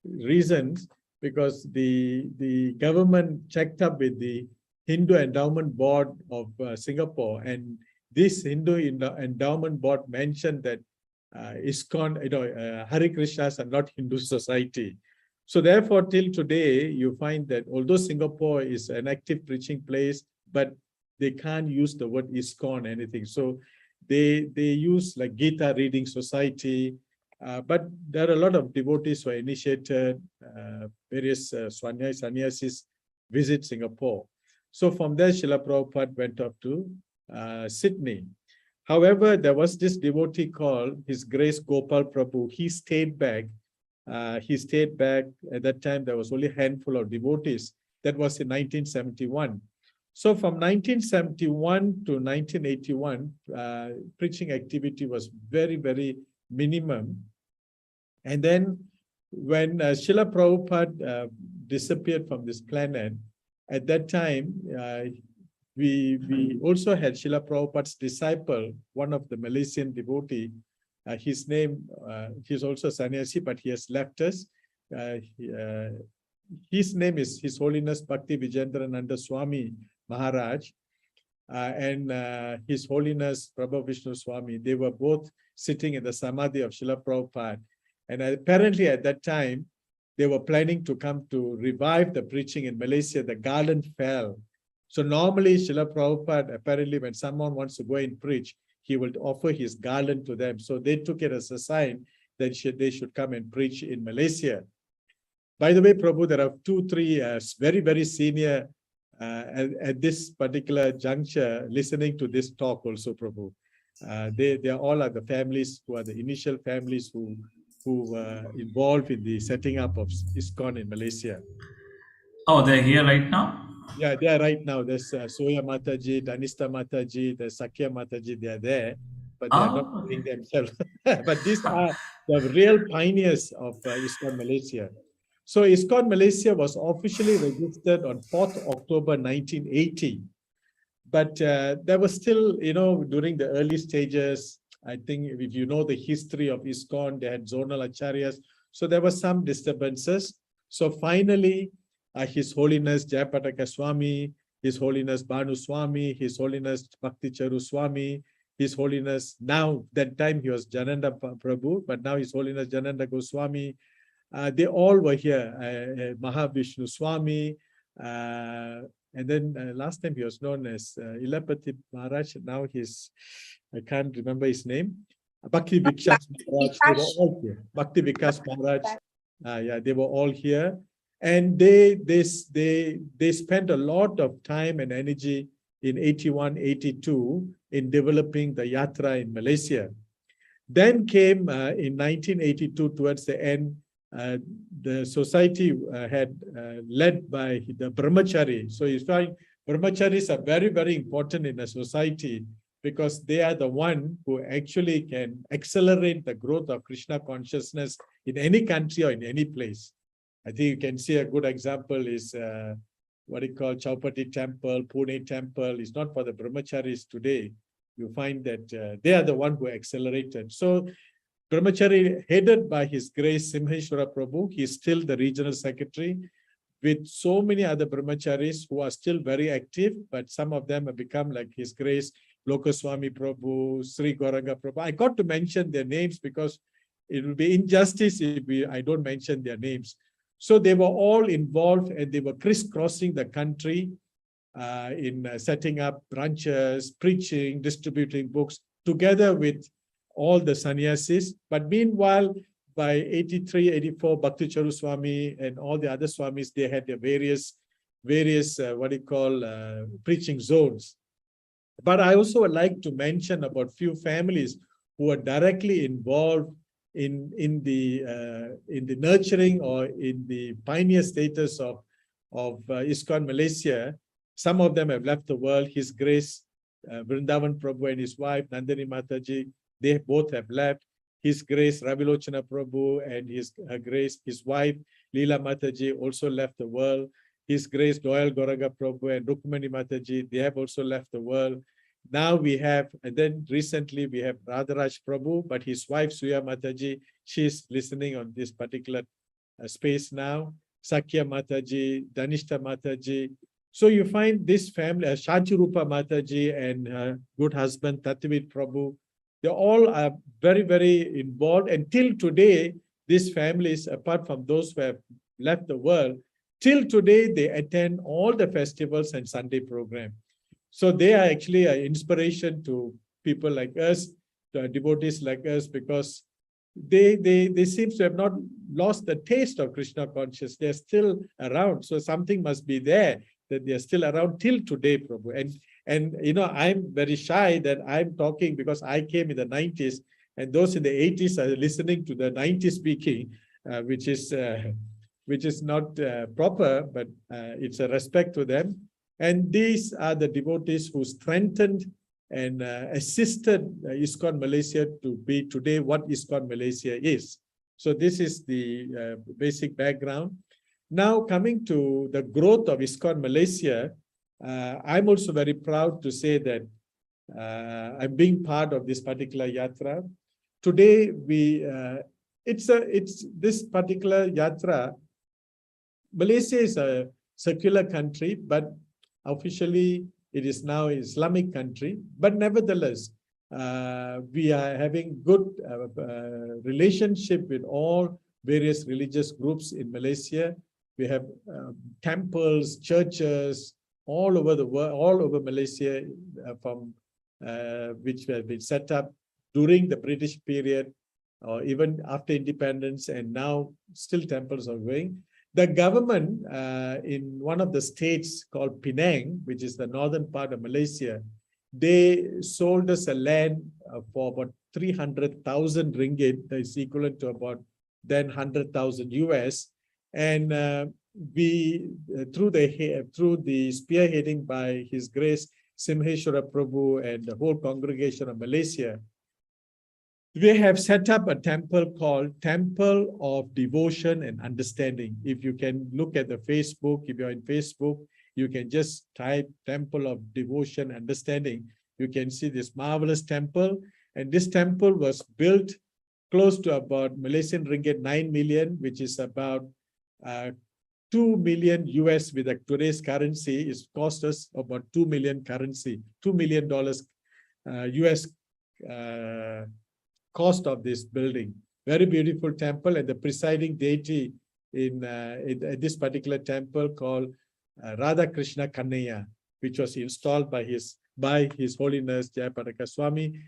reasons, because the government checked up with the Hindu Endowment Board of Singapore, and this Hindu Endowment Board mentioned that Iskcon, Hare Krishnas are not Hindu society. So therefore, till today, you find that although Singapore is an active preaching place, but they can't use the word Iskcon anything. So they use like Gita Reading Society, but there are a lot of devotees who are initiated, various sannyasis visit Singapore. So from there, Srila Prabhupada went up to Sydney. However, there was this devotee called His Grace Gopal Prabhu. He stayed back. At that time. There was only a handful of devotees. That was in 1971. So from 1971 to 1981, preaching activity was very, very minimum. And then when Srila Prabhupada disappeared from this planet, at that time, we also had Srila Prabhupada's disciple, one of the Malaysian devotee. His name, he's also sannyasi, but he has left us. His name is His Holiness Bhakti Vijayendrananda Swami Maharaj, and His Holiness Prabhu Vishnu Swami. They were both sitting in the Samadhi of Srila Prabhupada. And apparently at that time, they were planning to come to revive the preaching in Malaysia. The garland fell. So normally Srila Prabhupada, apparently when someone wants to go and preach, he will offer his garland to them. So they took it as a sign that they should come and preach in Malaysia. By the way, Prabhu, there are 2-3 very, very senior at this particular juncture listening to this talk also, Prabhu. They all are the families who are the initial families who were involved in the setting up of Iskcon in Malaysia. Oh, they're here right now? Yeah, they are right now. There's Soya Mataji, Danista Mataji, there's Sakya Mataji, they are there, but they are not doing themselves. But these are the real pioneers of Iskcon Malaysia. So Iskcon Malaysia was officially registered on 4th October 1980. But there was still, during the early stages, I think if you know the history of Iskcon, they had zonal acharyas. So there were some disturbances. So finally, His Holiness Jayapataka Swami, His Holiness Bhanu Swami, His Holiness Bhakti Charu Swami, His Holiness, now that time he was Jananda Prabhu, but now His Holiness Jananda Goswami, they all were here, Mahavishnu Swami, and then last time he was known as Ilapati Maharaj, now I can't remember his name, Bhakti Vikas Maharaj, they were all here. Bhakti Vikas Maharaj, yeah, they were all here. And they spent a lot of time and energy in 81, 82 in developing the yatra in Malaysia. Then came in 1982, towards the end, the society had led by the brahmachari. So you find brahmacharis are very, very important in a society because they are the one who actually can accelerate the growth of Krishna consciousness in any country or in any place. I think you can see a good example is what you call Chaupati Temple, Pune Temple. It's not for the brahmacharis today. You find that they are the one who accelerated. So brahmachari headed by His Grace Simheshwara Prabhu, he is still the regional secretary with so many other brahmacharis who are still very active, but some of them have become like His Grace Lokaswami Prabhu, Sri Gauranga Prabhu. I got to mention their names because it will be injustice if I don't mention their names. So they were all involved and they were crisscrossing the country in setting up branches, preaching, distributing books together with all the sannyasis. But meanwhile, by 83, 84, Bhakti Charu Swami and all the other Swamis, they had their various preaching zones. But I also would like to mention about few families who are directly involved in the nurturing or in the pioneer status of Iskcon Malaysia. Some of them have left the world. His Grace Vrindavan Prabhu and his wife Nandini Mataji, they both have left. His Grace Ravilochana Prabhu and his Grace, his wife Leela Mataji also left the world. His Grace Doyal Gauranga Prabhu and Rukmani Mataji, they have also left the world. Now we have, and then recently we have Radharaj Prabhu, but his wife Suya Mataji, she's listening on this particular space now. Sakya Mataji, Danishta Mataji. So you find this family, Shachirupa Mataji and her good husband Tatvit Prabhu, they all are very, very involved. And till today, these families, apart from those who have left the world, till today, they attend all the festivals and Sunday program. So they are actually an inspiration to people like us, to devotees like us, because they seem to have not lost the taste of Krishna consciousness. They're still around. So something must be there that they're still around till today, Prabhu. And you know, I'm very shy that I'm talking because I came in the 90s, and those in the 80s are listening to the 90s speaking, which is not proper, but it's a respect to them. And these are the devotees who strengthened and assisted Iskcon Malaysia to be today what Iskcon Malaysia is. So this is the basic background. Now coming to the growth of Iskcon Malaysia, I'm also very proud to say that I'm being part of this particular yatra. Today it's this particular yatra. Malaysia is a secular country, but officially it is now an Islamic country. But nevertheless, we are having good relationship with all various religious groups in Malaysia. We have temples, churches all over the world, all over Malaysia, from which have been set up during the British period, or even after independence, and now still temples are going. The government in one of the states called Penang, which is the northern part of Malaysia, they sold us a land for about 300,000 ringgit, that is equivalent to about then 100,000 US. And we, through the spearheading by His Grace Simheshwara Prabhu and the whole congregation of Malaysia, we have set up a temple called Temple of Devotion and Understanding. If you can look at the Facebook, if you're in Facebook, you can just type Temple of Devotion and Understanding. You can see this marvelous temple. And this temple was built close to about Malaysian ringgit 9 million, which is about 2 million US with today's currency. It's cost us about 2 million currency, $2 million US cost of this building. Very beautiful temple, and the presiding deity in this particular temple called Radha Krishna Kannaya, which was installed by His Holiness Jayapadaka Swami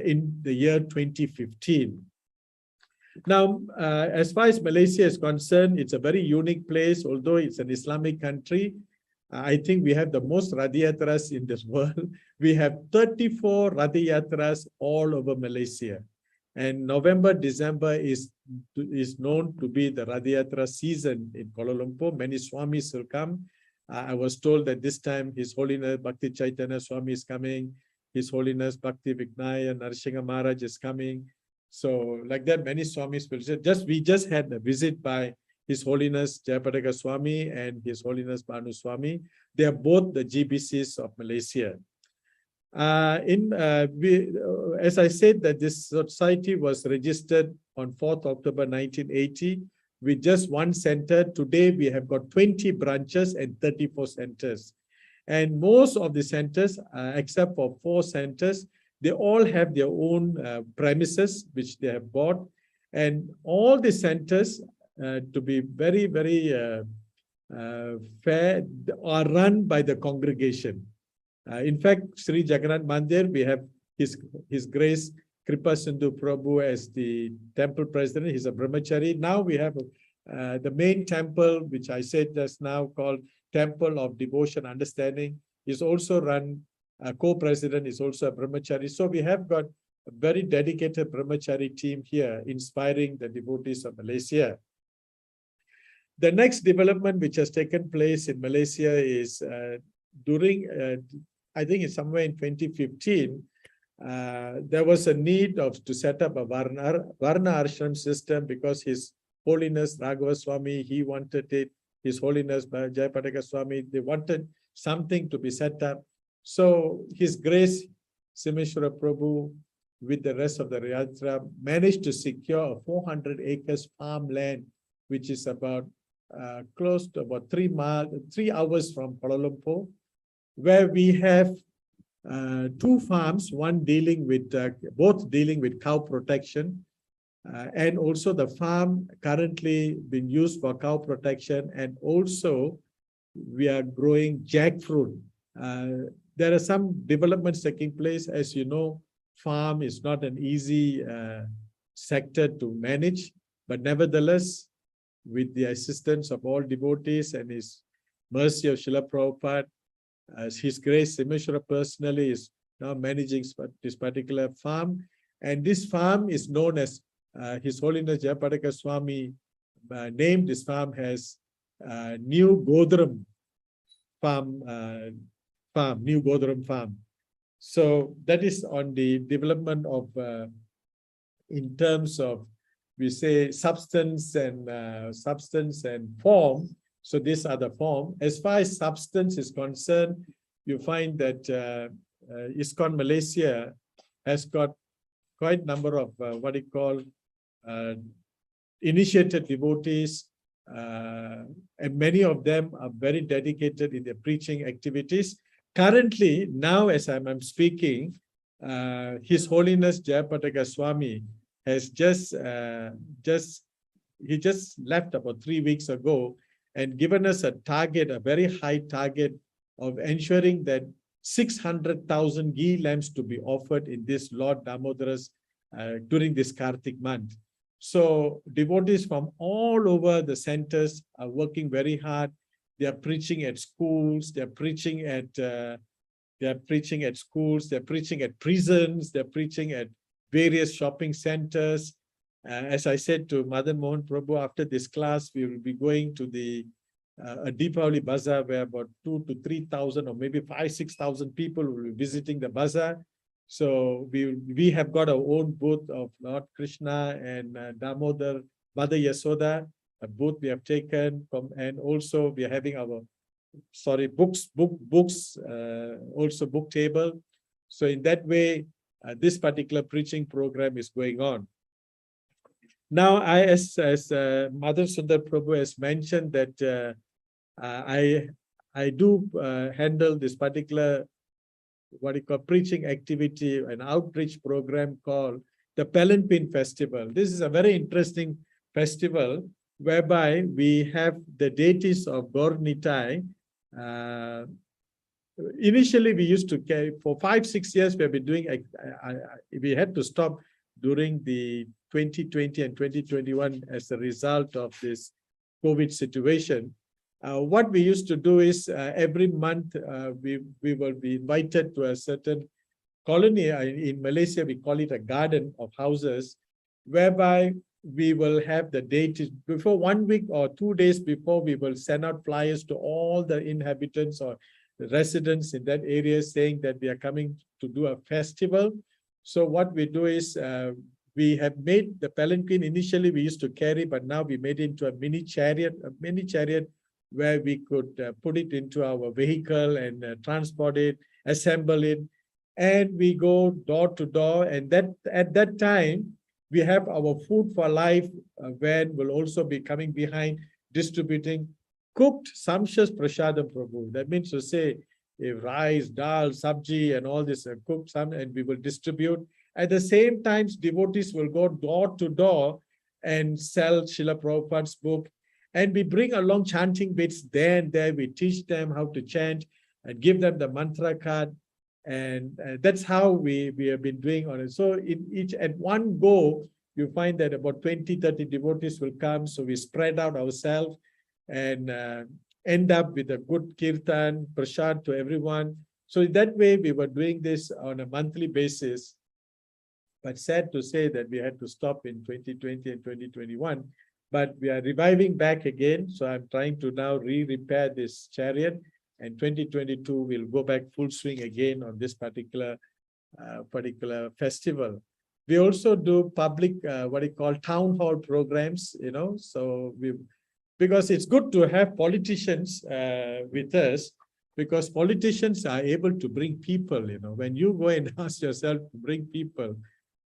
in the year 2015. Now, as far as Malaysia is concerned, it's a very unique place. Although it's an Islamic country, I think we have the most Radhayatras in this world. We have 34 Radhayatras all over Malaysia. And November, December is known to be the Radhayatra season in Kuala Lumpur. Many Swamis will come. I was told that this time His Holiness Bhakti Chaitanya Swami is coming. His Holiness Bhakti Vignaya Narasingha Maharaj is coming. So like that, many Swamis will say. We just had a visit by His Holiness Jayapadaka Swami and His Holiness Bhanu Swami. They are both the GBCs of Malaysia. As I said, that this society was registered on 4th October 1980 with just one center. Today, we have got 20 branches and 34 centers. And most of the centers, except for 4 centers, they all have their own premises, which they have bought. And all the centers, to be very, very fair, are run by the congregation. In fact, Sri Jagannath Mandir, we have His Grace Kripa Sindhu Prabhu as the temple president. He's a brahmachari. Now we have the main temple, which I said just now, called Temple of Devotion Understanding, is also run. Co-president is also a brahmachari. So we have got a very dedicated brahmachari team here, inspiring the devotees of Malaysia. The next development which has taken place in Malaysia is during, I think it's somewhere in 2015, there was a need to set up a Varna Ashram system because His Holiness Raghava Swami, he wanted it. His Holiness Jayapadaka Swami, they wanted something to be set up. So His Grace Simheshwara Prabhu, with the rest of the Yatra, managed to secure a 400 acres farmland which is about close to about 3 hours from Kuala Lumpur, where we have 2 farms, one dealing with, both dealing with cow protection, and also the farm currently being used for cow protection, and also we are growing jackfruit. There are some developments taking place. As you know, farm is not an easy sector to manage, but nevertheless, with the assistance of all devotees and his mercy of Srila Prabhupada, His Grace Simeshwara personally is now managing this particular farm. And this farm is known as His Holiness Jayapadaka Swami named this farm as New Godram Farm, New Godram Farm. So that is on the development of, in terms of, we say substance and form. So these are the form. As far as substance is concerned, you find that Iskcon Malaysia has got quite a number of what you call initiated devotees, and many of them are very dedicated in their preaching activities. Currently, now as I'm speaking, His Holiness Jayapadaka Swami has just left about 3 weeks ago and given us a target, a very high target of ensuring that 600,000 ghee lamps to be offered in this Lord Damodar's during this Kartik month. So devotees from all over the centers are working very hard. They are preaching at schools. They are preaching at schools. They're preaching at prisons. They're preaching at various shopping centers. As I said to Madan Mohan Prabhu, after this class, we will be going to the a Deepavali bazaar where about 2,000 to 3,000 or maybe 5,000-6,000 people will be visiting the bazaar. So we have got our own booth of Lord Krishna and Damodar, Mother Yasoda, a booth we have taken from, and also we are having our books, also book table. So in that way, this particular preaching program is going on. Now, as Mother Sundar Prabhu has mentioned that I do handle this particular what you call preaching activity, an outreach program called the Palanquin Festival. This is a very interesting festival whereby we have the deities of Gaur Nitai. Initially, we used to carry for 5-6 years. We have been doing. We had to stop during the 2020 and 2021 as a result of this COVID situation. What we used to do is every month we will be invited to a certain colony in Malaysia. We call it a garden of houses, whereby we will have the deities before 1 week or 2 days before. We will send out flyers to all the inhabitants or the residents in that area saying that we are coming to do a festival. So what we do is we have made the palanquin. Initially we used to carry, but now we made it into a mini chariot where we could put it into our vehicle and transport it, assemble it, and we go door to door. And that at that time, we have our Food for Life van will also be coming behind, distributing cooked sumptuous prasadam Prabhu. That means to say rice, dal, sabji, and all this cooked some, and we will distribute. At the same time, devotees will go door to door and sell Srila Prabhupada's book. And we bring along chanting bits there and there. We teach them how to chant and give them the mantra card. And that's how we have been doing on it. So in each, at one go, you find that about 20-30 devotees will come. So we spread out ourselves and end up with a good kirtan, prasad to everyone. So in that way, we were doing this on a monthly basis. But sad to say that we had to stop in 2020 and 2021. But we are reviving back again. So I'm trying to now repair this chariot. And 2022, we'll go back full swing again on this particular festival. We also do public, what you call town hall programs, you know. So because it's good to have politicians with us, because politicians are able to bring people, you know. When you go and ask yourself to bring people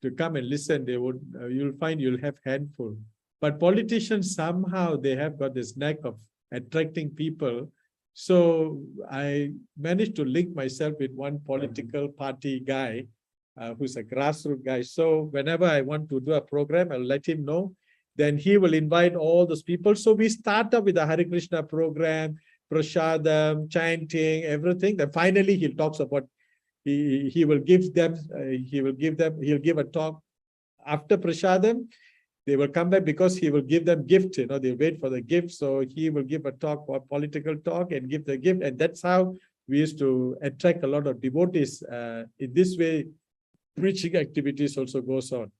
to come and listen, they would, you'll find you'll have handful. But politicians, somehow they have got this knack of attracting people. So I managed to link myself with one political party guy who's a grassroots guy. So whenever I want to do a program, I'll let him know. Then he will invite all those people. So we start up with a Hare Krishna program, prasadam, chanting, everything. Then finally he talks about he will give them he'll give a talk after prasadam. They will come back because he will give them gift. They wait for the gift. So he will give a talk, or political talk, and give the gift. And that's how we used to attract a lot of devotees. In this way, preaching activities also goes on.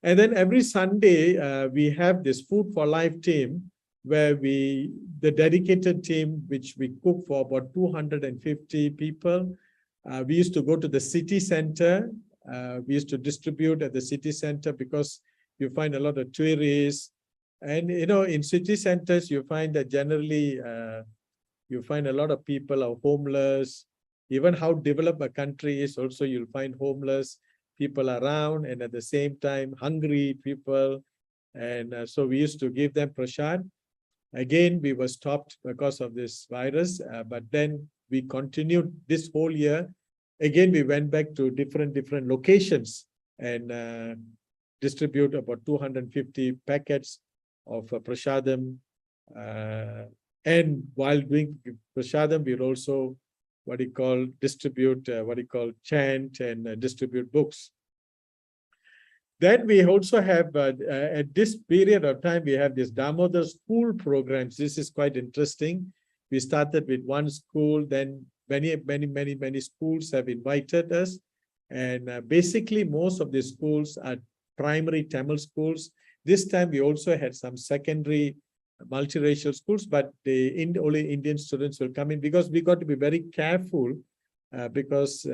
And then every Sunday, we have this Food for Life team, where the dedicated team, which we cook for about 250 people. We used to go to the city center. We used to distribute at the city center because you find a lot of tourists. And, in city centers, you find that generally you find a lot of people are homeless. Even how developed a country is, also you'll find homeless people around, and at the same time, hungry people. And so we used to give them prasad. Again, we were stopped because of this virus, but then we continued this whole year. Again, we went back to different locations and distribute about 250 packets of prasadam. And while doing prasadam, we also distribute chant and distribute books. Then we also have, at this period of time, we have this Damodar school programs. This is quite interesting. We started with one school, then many schools have invited us. And basically, most of the schools are primary Tamil schools. This time, we also had some secondary multiracial schools, but only Indian students will come in, because we got to be very careful because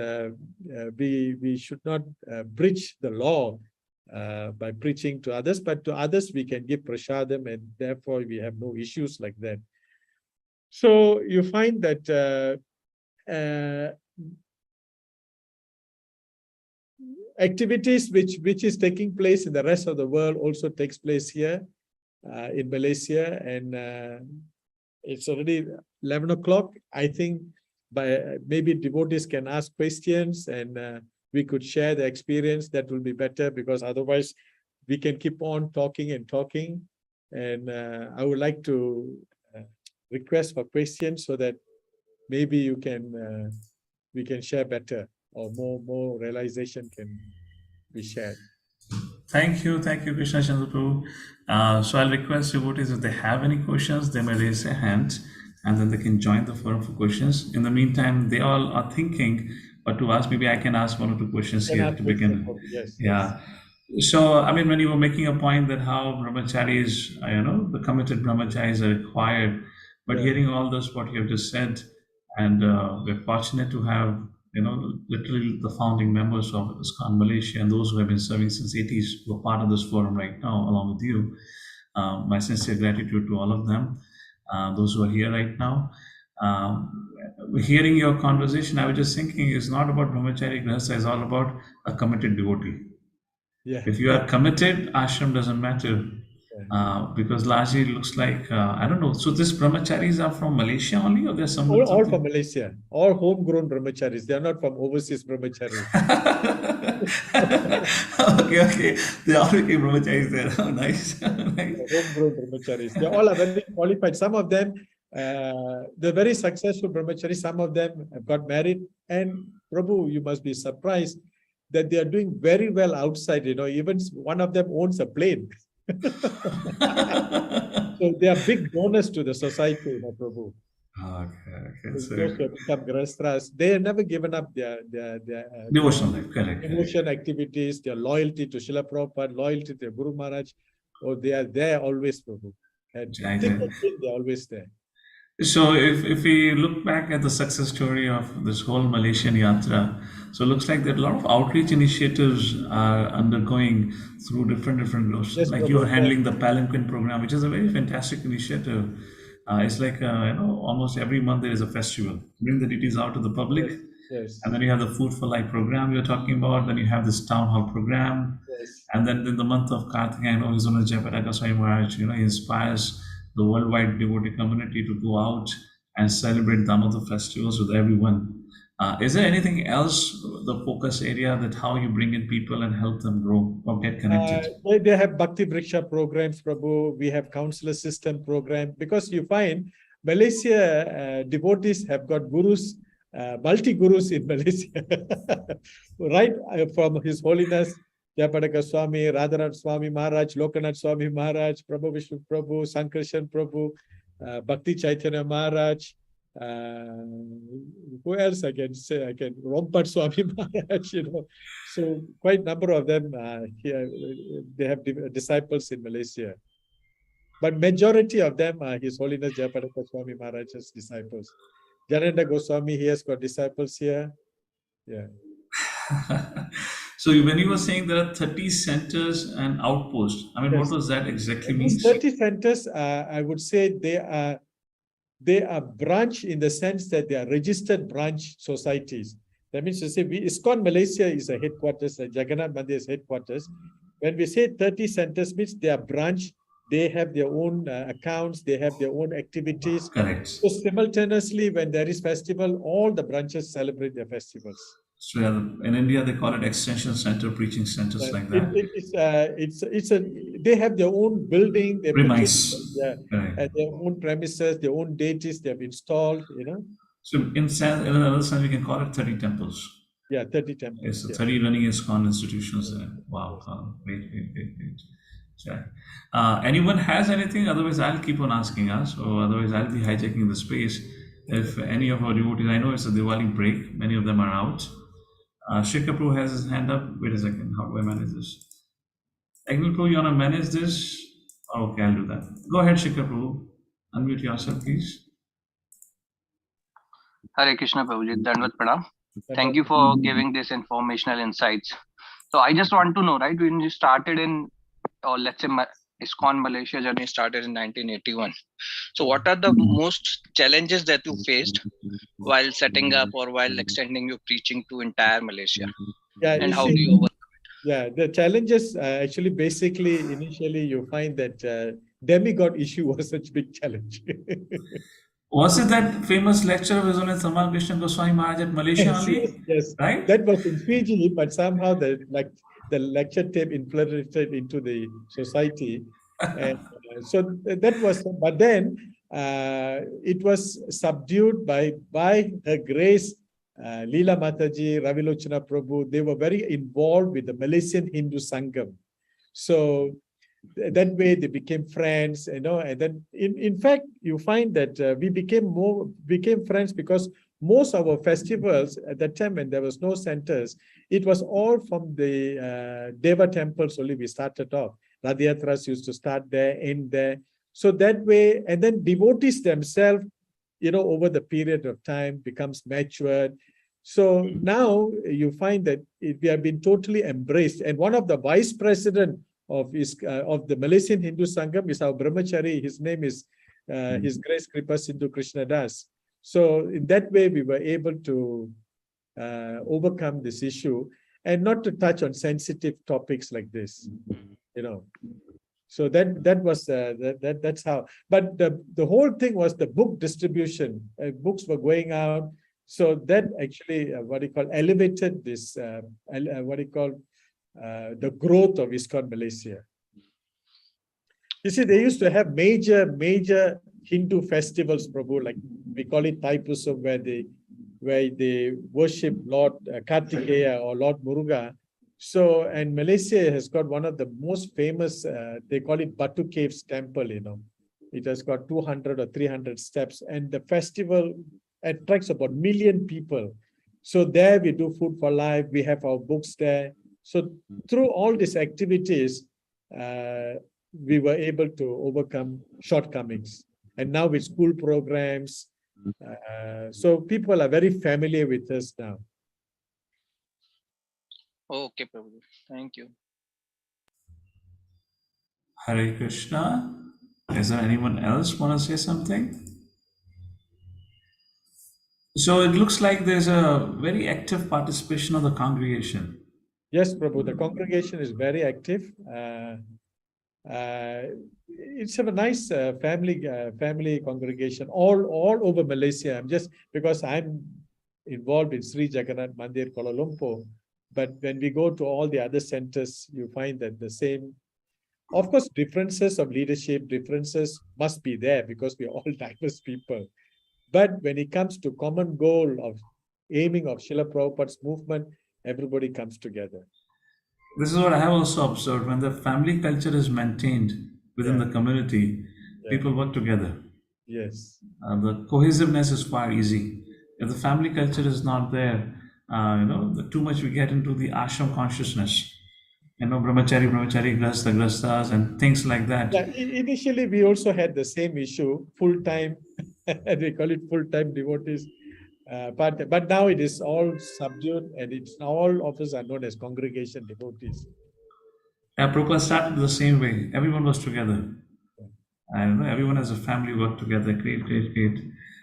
we should not breach the law by preaching to others, but to others we can give prasadam, and therefore we have no issues like that. So you find that activities which is taking place in the rest of the world also takes place here in Malaysia, and it's already 11 o'clock. I think maybe devotees can ask questions, and we could share the experience. That will be better, because otherwise we can keep on talking and talking. And I would like to request for questions so that maybe we can share better, or more realization can be shared. Thank you, Krishnachandra Pr. So I'll request devotees, if they have any questions, they may raise their hand, and then they can join the forum for questions. In the meantime, they all are thinking, but to ask, maybe I can ask one or two questions here to begin. Yes. Yeah. So, I mean, when you were making a point that how brahmacharis, the committed brahmacharis are required, but hearing all this, what you have just said, and we're fortunate to have, literally the founding members of Iskcon Malaysia and those who have been serving since 80s who are part of this forum right now, along with you. My sincere gratitude to all of them, those who are here right now. Hearing your conversation, I was just thinking, it's not about brahmachari grahastha, it's all about a committed devotee. Yeah. If you are committed, ashram doesn't matter. Because largely it looks like, I don't know. So these brahmacharis are from Malaysia only, or there's some? All from Malaysia. All homegrown brahmacharis. They are not from overseas brahmacharis. Okay. They all became brahmacharis there. Oh, nice. Homegrown brahmacharis. They all are very qualified. Some of them, they're very successful brahmacharis. Some of them have got married. And Prabhu, you must be surprised that they are doing very well outside. Even one of them owns a plane. So they are big donors to the society, Prabhu. Okay. Those who have become grahasthas, they have never given up their devotional life, correct. Devotion activities, their loyalty to Srila Prabhupada, loyalty to Guru Maharaj. Oh, they are there always, Prabhu. And they're always there. So if we look back at the success story of this whole Malaysian Yatra, so it looks like that a lot of outreach initiatives are undergoing through different groups. Yes, like you're handling the palanquin program, which is a very fantastic initiative. It's like, almost every month there is a festival. Bring the deities out to the public. Yes. And then you have the Food for Life program you're talking about. Then you have this town hall program. Yes. And then in the month of Kartika, I know His Holiness Jayapataka Swami Maharaj, he inspires the worldwide devotee community to go out and celebrate Damodar festivals with everyone. Is there anything else, the focus area, that how you bring in people and help them grow or get connected? They have Bhakti Vriksha programs, Prabhu. We have counselor system program, because you find Malaysia devotees have got gurus, multi-gurus in Malaysia, right? From His Holiness Jayapataka Swami, Radhanath Swami Maharaj, Lokanath Swami Maharaj, Prabhu Vishnu Prabhu, Sankarshan Prabhu, Bhakti Chaitanya Maharaj. Who else I can say? I can Rompat Swami Maharaj, So quite number of them here. They have disciples in Malaysia, but majority of them are His Holiness Jayapataka Swami Maharaj's disciples. Jananda Goswami, he has got disciples here. Yeah. So when you were saying there are 30 centers and outposts, I mean, Yes. what does that exactly mean? These 30 centers, I would say they are branch in the sense that they are registered branch societies. That means to say Iskcon Malaysia is a headquarters, Jagannath Mandir is headquarters. When we say 30 centers, means they are branch, they have their own accounts, they have their own activities. Correct. So simultaneously, when there is festival, all the branches celebrate their festivals. So in India, they call it extension center, preaching centers like that. They have their own building, their own premises, their own deities they have installed, So in another sense, we can call it 30 temples. Yeah, 30 temples. Yes, so 30 running Iskcon institutions there. Wow, great. Yeah. Anyone has anything? Otherwise, I'll keep on asking us, or otherwise I'll be hijacking the space. If any of our devotees, I know it's a Diwali break, many of them are out. Shikhar Pr has his hand up. Wait a second, how do I manage this? Agnil Pr, you want to manage this? Okay, I'll do that. Go ahead, Shikhar Pr. Unmute yourself, please. Hare Krishna Prabhuji, Dandvat Pranam. Thank you for giving this informational insights. So I just want to know, right, when you started or let's say Iskcon Malaysia journey started in 1981. So what are the most challenges that you faced while setting up or while extending your preaching to entire Malaysia? Yeah, and how do you overcome it? Yeah, the challenges actually basically initially you find that demigod issue was such a big challenge. Was it that famous lecture of His Holiness Krishna Goswami Maharaj at Malaysia only? Yes, right? That was in Fiji, but somehow the lecture tape infiltrated into the society. And so that was, but then it was subdued by Her Grace, Leela Mataji, Ravilochana Prabhu. They were very involved with the Malaysian Hindu Sangam. So that way they became friends, and then in fact you find that we became friends because most of our festivals at that time when there was no centers, it was all from the Deva temples only we started off. Radhayatras used to start there, end there. So that way, and then devotees themselves, over the period of time becomes matured. So now you find that we have been totally embraced. And one of the vice president of the Malaysian Hindu Sangam is our brahmachari. His name is His Grace Kripa Sindhu Krishna Das. So in that way, we were able to overcome this issue and not to touch on sensitive topics like this, So that was that's how. But the whole thing was the book distribution. Books were going out, so that actually elevated this the growth of Iskcon Malaysia. You see, they used to have major Hindu festivals, Prabhu, like we call it Thaipusam, where they worship Lord Kartikeya or Lord Muruga. So, and Malaysia has got one of the most famous, they call it Batu Caves Temple, It has got 200 or 300 steps, and the festival attracts about 1 million people. So there we do food for life, we have our books there. So through all these activities, we were able to overcome shortcomings. And now with school programs, so people are very familiar with us now. Okay, Prabhu. Thank you. Hare Krishna. Is there anyone else want to say something? So it looks like there's a very active participation of the congregation. Yes, Prabhu, the congregation is very active. It's a nice family congregation all over Malaysia. I'm just because I'm involved in Sri Jagannath Mandir, Kuala Lumpur. But when we go to all the other centers, you find that the same. Of course, differences of leadership, differences must be there because we're all diverse people. But when it comes to common goal of aiming of Srila Prabhupada's movement, everybody comes together. This is what I have also observed. When the family culture is maintained within Yeah. the community, Yeah. people work together. Yes. The cohesiveness is far easy. If the family culture is not there, too much we get into the ashram consciousness. Brahmachari, grastas, and things like that. Yeah, initially we also had the same issue, full-time, we call it full-time devotees. But now it is all subdued and it's all of us are known as congregation devotees. Yeah, Prabhupada started the same way. Everyone was together. And everyone as a family worked together. Great.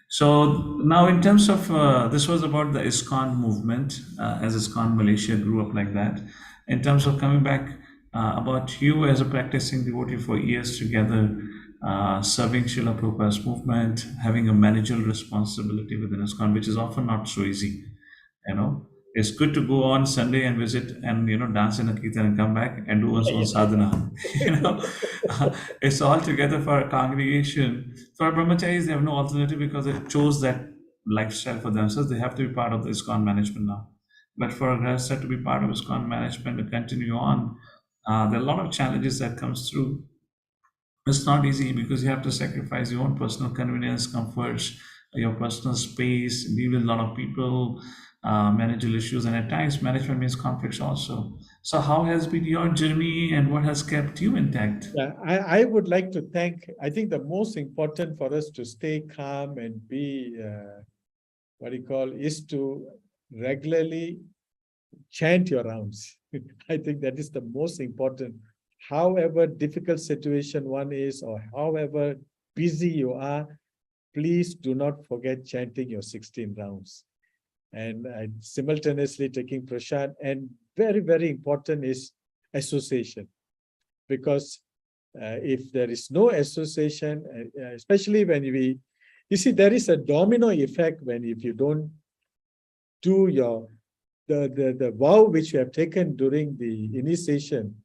So now, in terms of this was about the Iskcon movement, as Iskcon Malaysia grew up like that. In terms of coming back about you as a practicing devotee for years together, serving Srila Prabhupada's movement, having a managerial responsibility within Iskcon, which is often not so easy. It's good to go on Sunday and visit and dance in a kirtan and come back and do one's own sadhana. It's all together for a congregation. For brahmacharis, they have no alternative because they chose that lifestyle for themselves. They have to be part of the Iskcon management now. But for a grahastha to be part of Iskcon management to continue on, there are a lot of challenges that comes through. It's not easy because you have to sacrifice your own personal convenience, comforts, your personal space, deal with a lot of people, managerial issues, and at times management means conflicts also. So, how has been your journey and what has kept you intact? Yeah, I would like to thank, I think the most important for us to stay calm and be, is to regularly chant your rounds. I think that is the most important. However difficult situation one is or however busy you are, please do not forget chanting your 16 rounds. And simultaneously taking prasad. And very, very important is association. Because if there is no association, especially when you see, there is a domino effect when if you don't do the vow which you have taken during the initiation,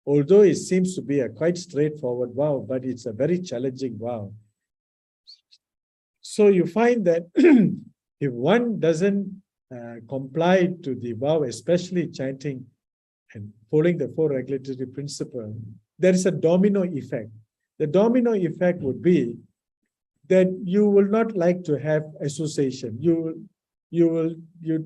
although it seems to be a quite straightforward vow, but it's a very challenging vow. So you find that if one doesn't comply to the vow, especially chanting and following the 4 regulatory principles, there is a domino effect. The domino effect would be that you will not like to have association. You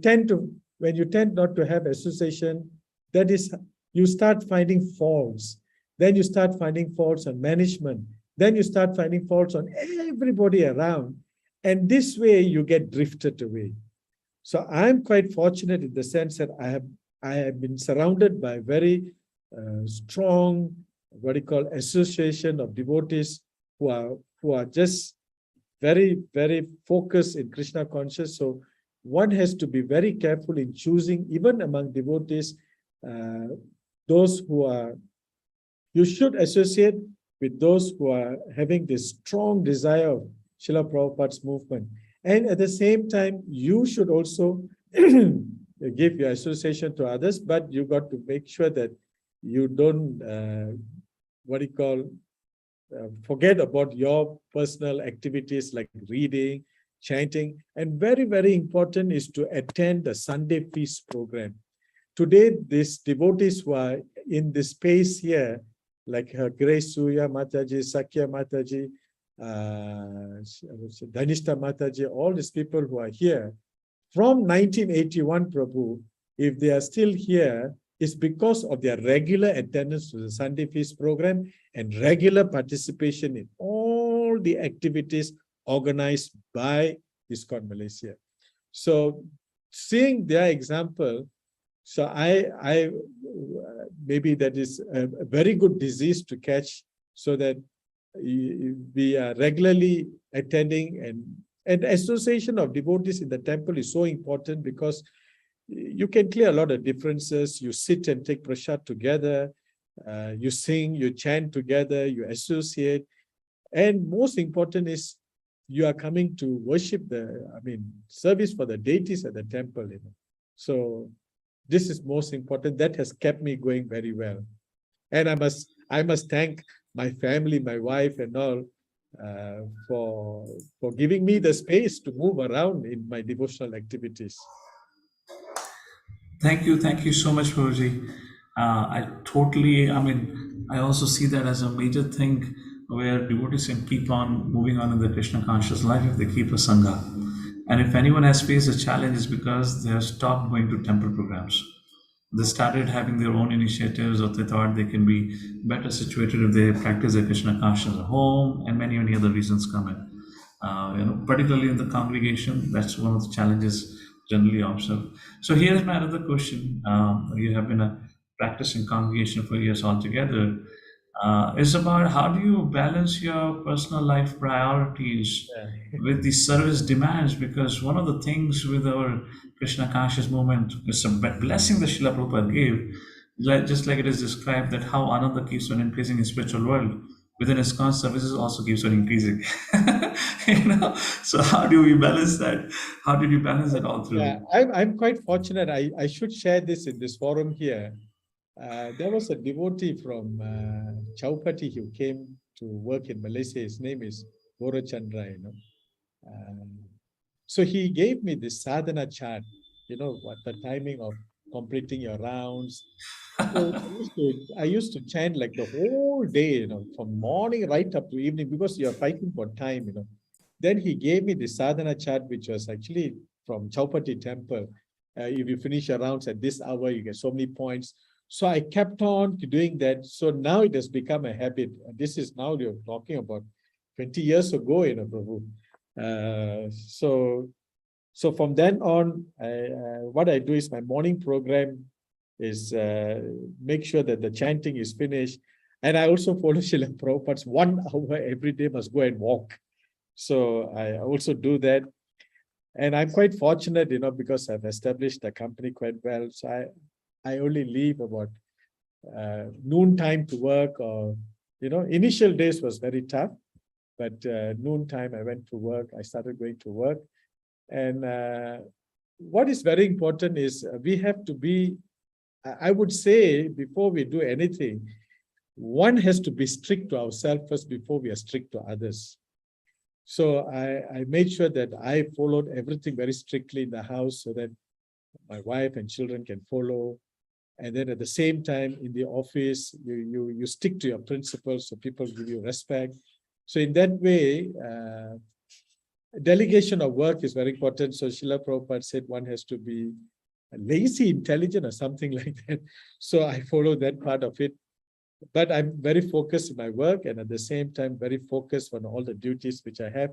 tend to, when you tend not to have association, that is, you start finding faults. Then you start finding faults on management. Then you start finding faults on everybody around. And this way you get drifted away. So I'm quite fortunate in the sense that I have been surrounded by very strong, association of devotees who are just very, very focused in Krishna conscious. So one has to be very careful in choosing, even among devotees, those who are, you should associate with those who are having this strong desire of Srila Prabhupada's movement. And at the same time, you should also give your association to others, but you got to make sure that you don't, forget about your personal activities like reading, chanting. And very, very important is to attend the Sunday feast program. Today, these devotees who are in this space here, like Her Grace Suya Mataji, Sakya Mataji, Dhanishta Mataji, all these people who are here, from 1981, Prabhu, if they are still here, it's because of their regular attendance to the Sunday Feast program and regular participation in all the activities organized by Iskcon Malaysia. So seeing their example, so I maybe that is a very good disease to catch, so that we are regularly attending, and association of devotees in the temple is so important, because you can clear a lot of differences. You sit and take prasad together, you sing, you chant together, you associate. And most important is you are coming to worship service for the deities at the temple. So this is most important. That has kept me going very well. And I must thank my family, my wife and all, for giving me the space to move around in my devotional activities. Thank you so much, Prabhuji. I also see that as a major thing where devotees can keep on moving on in the Krishna conscious life if they keep a Sangha. And if anyone has faced a challenge, it's because they have stopped going to temple programs. They started having their own initiatives, or they thought they can be better situated if they practice their Krishna consciousness at home, and many other reasons come in. Particularly in the congregation, that's one of the challenges generally observed. So here's my another question. You have been a practicing congregation for years altogether. It's about how do you balance your personal life priorities with the service demands? Because one of the things with our Krishna conscious movement is a blessing that Srila Prabhupada gave, just like it is described that how Ananda keeps on increasing in spiritual world, within Iskcon services also keeps on increasing. So how do we balance that? How did you balance it all through? Yeah, I'm quite fortunate. I should share this in this forum here. There was a devotee from Chaupati who came to work in Malaysia. His name is Gorachandra, so he gave me this sadhana chart, what the timing of completing your rounds. So I used to chant like the whole day, from morning right up to evening, because you're fighting for time, Then he gave me the sadhana chart, which was actually from Chaupati temple. If you finish your rounds at this hour, you get so many points. So I kept on doing that. So now it has become a habit. This is now you're talking about 20 years ago, Prabhu. So from then on, what I do is my morning program is make sure that the chanting is finished. And I also follow Srila Prabhupada's 1 hour every day must go and walk. So I also do that. And I'm quite fortunate, because I've established the company quite well. So I only leave about noon time to work, or, initial days was very tough, but noon time I went to work. I started going to work. And what is very important is we have to be, I would say, before we do anything, one has to be strict to ourselves first before we are strict to others. So I made sure that I followed everything very strictly in the house so that my wife and children can follow. And then at the same time in the office, you stick to your principles so people give you respect. So in that way, delegation of work is very important. So Srila Prabhupada said one has to be lazy, intelligent, or something like that. So I follow that part of it. But I'm very focused in my work, and at the same time, very focused on all the duties which I have.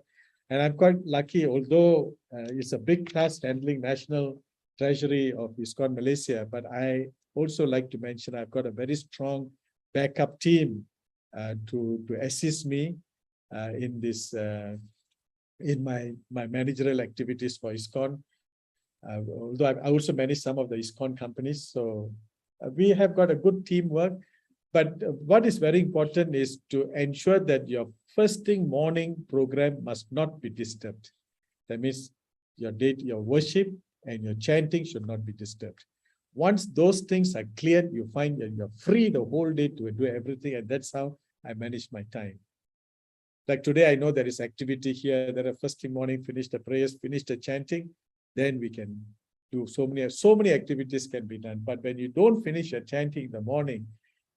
And I'm quite lucky, although it's a big task handling national treasury of Iskcon Malaysia, but I also like to mention I've got a very strong backup team to assist me in this in my managerial activities for Iskcon. Although I also manage some of the Iskcon companies, so we have got a good teamwork. But what is very important is to ensure that your first thing morning program must not be disturbed. That means your worship and your chanting should not be disturbed. Once those things are cleared, you find that you're free the whole day to do everything, and that's how I manage my time. Like today, I know there is activity here. That first thing morning, finish the prayers, finish the chanting, then we can do so many activities can be done. But when you don't finish your chanting in the morning,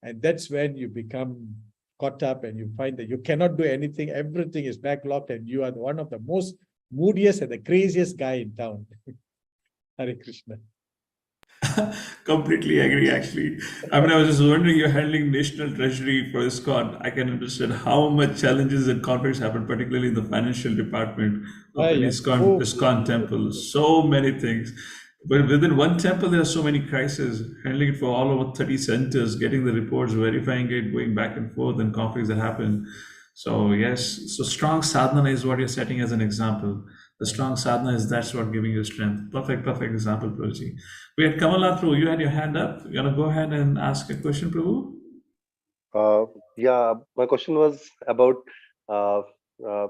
and that's when you become caught up and you find that you cannot do anything, everything is backlogged, and you are one of the most moodiest and the craziest guy in town. Hare Krishna. Completely agree, actually. I was just wondering, you're handling national treasury for Iskcon. I can understand how much challenges and conflicts happen, particularly in the financial department of an Iskcon temple. So many things. But within one temple, there are so many crises. Handling it for all over 30 centers, getting the reports, verifying it, going back and forth, and conflicts that happen. So yes, so strong sadhana is what you're setting as an example. The strong sadhana is that's what giving you strength. Perfect example, Prabhuji. We had Kamala Prabhu, you had your hand up. You want to go ahead and ask a question, Prabhu? Yeah, my question was about uh, uh,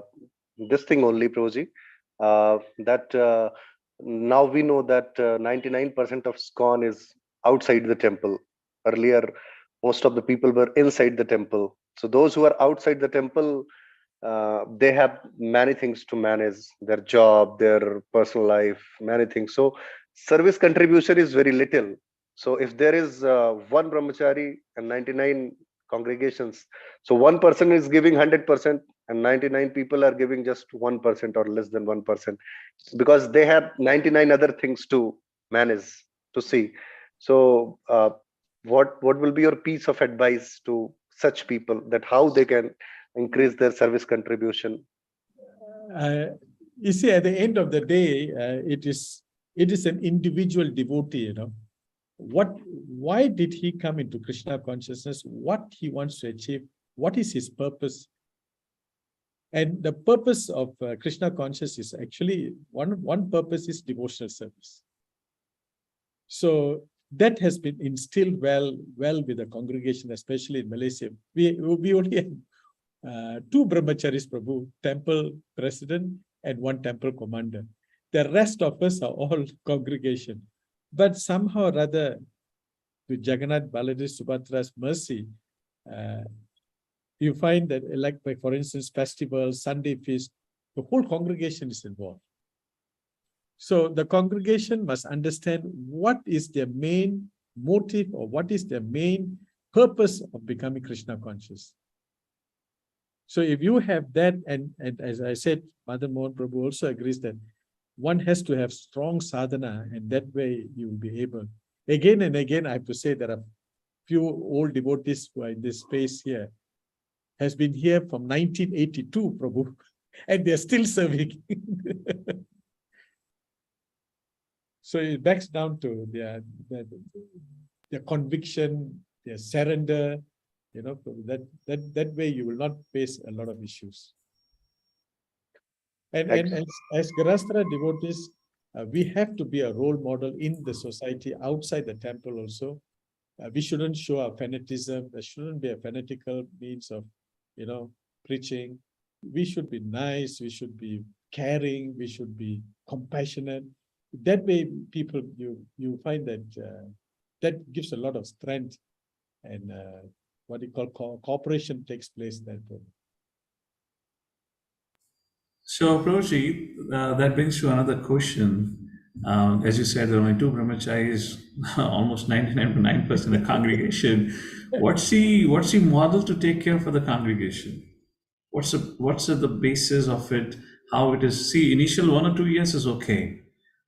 this thing only, Prabhuji. That now we know that 99% of Iskcon is outside the temple. Earlier, most of the people were inside the temple. So those who are outside the temple, they have many things to manage, their job, their personal life, many things. So service contribution is very little. So if there is one brahmachari and 99 congregations, so one person is giving 100% and 99 people are giving just 1% or less than 1%, because they have 99 other things to manage, to see. So what will be your piece of advice to such people, that how they can increase their service contribution? You see, at the end of the day, it is an individual devotee, you know. Why did he come into Krishna consciousness? What he wants to achieve? What is his purpose? And the purpose of Krishna consciousness is actually one purpose is devotional service. So that has been instilled well with the congregation, especially in Malaysia. We only have 2 brahmacharis, Prabhu, temple president and 1 temple commander. The rest of us are all congregation. But somehow or other, with Jagannath, Balaji, Subhadra's mercy, you find that, like, for instance, festivals, Sunday feast, the whole congregation is involved. So the congregation must understand what is their main motive or what is their main purpose of becoming Krishna conscious. So if you have that, and as I said, Mother Mohan Prabhu also agrees that one has to have strong sadhana, and that way you will be able. Again and again, I have to say there are few old devotees who are in this space here, has been here from 1982, Prabhu, and they're still serving. So it backs down to their conviction, their surrender, you know, that way you will not face a lot of issues. And as Grahasthra devotees, we have to be a role model in the society, outside the temple also. We shouldn't show our fanaticism. There shouldn't be a fanatical means of, you know, preaching. We should be nice. We should be caring. We should be compassionate. That way, people, you find that that gives a lot of strength, and what you call cooperation takes place there. So, Prabhuji, that brings to another question. As you said, there are only 2 brahmacharis, almost 99.9% of the congregation. What's the model to take care for the congregation? What's the basis of it? How it is? See, initial 1 or 2 years is okay.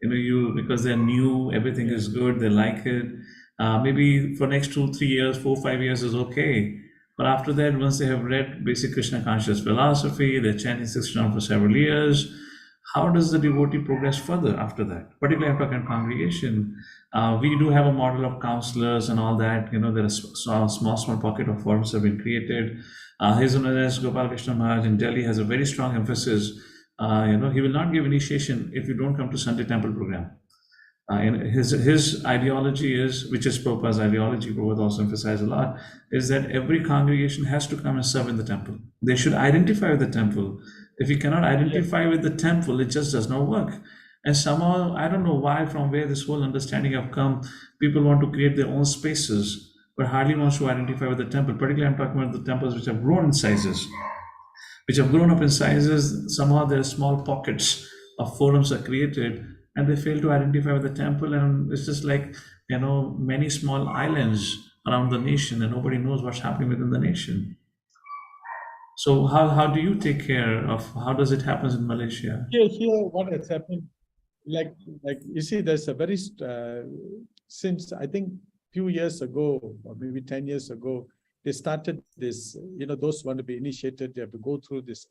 You know, because they're new, everything is good, they like it. Maybe for next 2, 3 years, 4, 5 years is okay. But after that, once they have read basic Krishna conscious philosophy, they're chanting 6 for several years, how does the devotee progress further after that? Particularly after a congregation, we do have a model of counselors and all that. You know, there is a small pocket of forums have been created. His Holiness Gopal Krishna Maharaj in Delhi has a very strong emphasis. You know, he will not give initiation if you don't come to Sunday temple program. And his ideology is, which is Prabhupada's ideology, Prabhupada also emphasized a lot, is that every congregation has to come and serve in the temple. They should identify with the temple. If you cannot identify with the temple, it just does not work. And somehow, I don't know why, from where this whole understanding have come, people want to create their own spaces, but hardly wants to identify with the temple. Particularly, I'm talking about the temples which have grown in sizes, which have grown up in sizes. Somehow there are small pockets of forums are created, and they fail to identify with the temple, and it's just like, you know, many small islands around the nation, and nobody knows what's happening within the nation. So how do you take care of, how does it happen in Malaysia? Here what has happened, like you see, there's a very since I think few years ago, or maybe 10 years ago, they started this, you know, those who want to be initiated, they have to go through this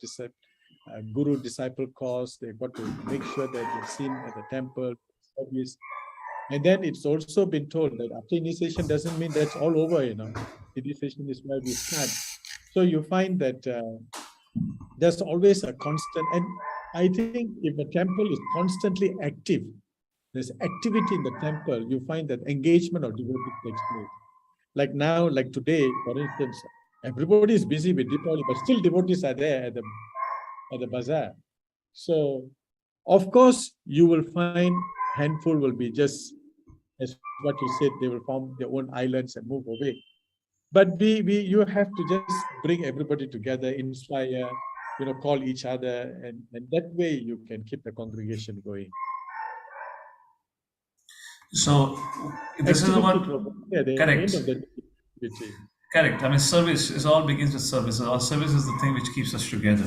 guru disciple course. They've got to make sure that they're seen at the temple service. And then it's also been told that after initiation doesn't mean that's all over, you know. Initiation is where we start. So you find that there's always a constant, and I think if a temple is constantly active, there's activity in the temple, you find that engagement of devotees takes place. Like now, like today, for instance, everybody is busy with Deepavali, but still devotees are there at the bazaar. So, of course, you will find handful will be just, as what you said, they will form their own islands and move away. But you have to just bring everybody together, inspire, call each other, and that way you can keep the congregation going. So this is what correct. Correct. I mean, service is all begins with service. All service is the thing which keeps us together.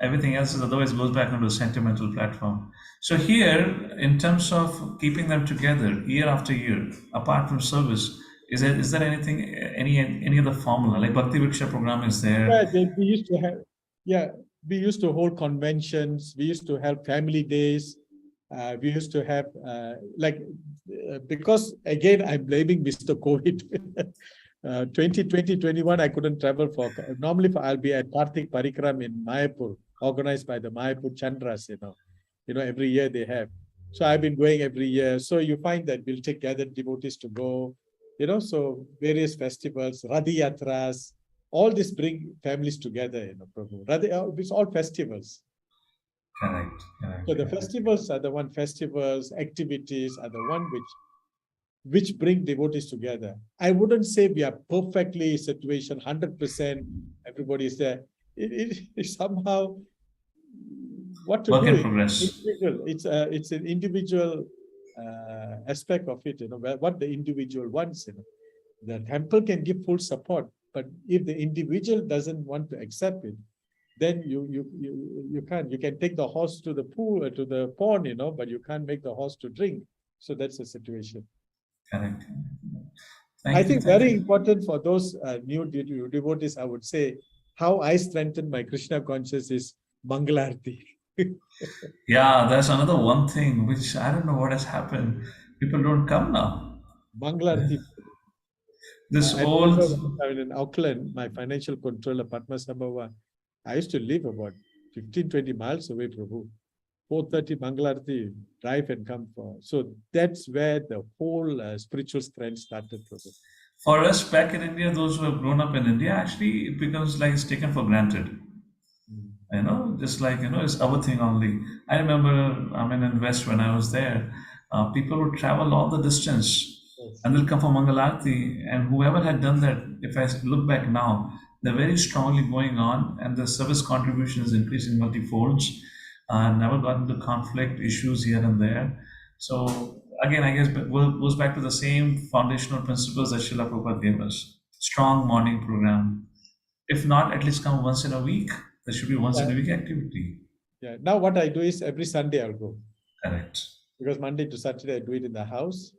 Everything else is otherwise goes back onto a sentimental platform. So here, in terms of keeping them together year after year, apart from service, is there anything, any other formula like Bhakti Vriksha program is there? Yeah, we used to have. Yeah, we used to hold conventions. We used to have family days. We used to have because again I'm blaming Mr. COVID. 2020, 21, I couldn't travel for. Normally, I'll be at Kartik Parikram in Mayapur, organized by the Mayapur Chandras. Every year they have. So I've been going every year. So you find that we'll take gathered devotees to go. So various festivals, Radhi Yatras, all this bring families together. Prabhu. It's all festivals. Correct. So the festivals are the one. Festivals, activities are the one which bring devotees together. I wouldn't say we are perfectly situation 100%. Everybody is there. It somehow what to work do. In progress. It's an individual aspect of it. What the individual wants. The temple can give full support, but if the individual doesn't want to accept it, then you can't. You can take the horse to the pool, to the pond, but you can't make the horse to drink. So that's the situation. Correct. I think very important for those new devotees, I would say, how I strengthen my Krishna consciousness is Mangalarti. Yeah, that's another one thing which I don't know what has happened. People don't come now. Mangalarti. I old. In Auckland, my financial controller, Padma Sambhava, I used to live about 15, 20 miles away, Prabhu. 4:30 Mangalarti, drive and come for. So that's where the whole spiritual strength started, Prabhu. For us back in India, those who have grown up in India, actually it becomes like it's taken for granted. Just like, it's our thing only. I remember, in West when I was there, people would travel all the distance and they'll come for Mangalarti. And whoever had done that, if I look back now, they're very strongly going on and the service contribution is increasing multi-folds. Never got into conflict issues here and there. So again, I guess it goes back to the same foundational principles that Srila Prabhupada gave us. Strong morning program. If not, at least come once in a week. There should be once in a week activity. Yeah. Now what I do is every Sunday I'll go. Correct. Because Monday to Saturday I do it in the house.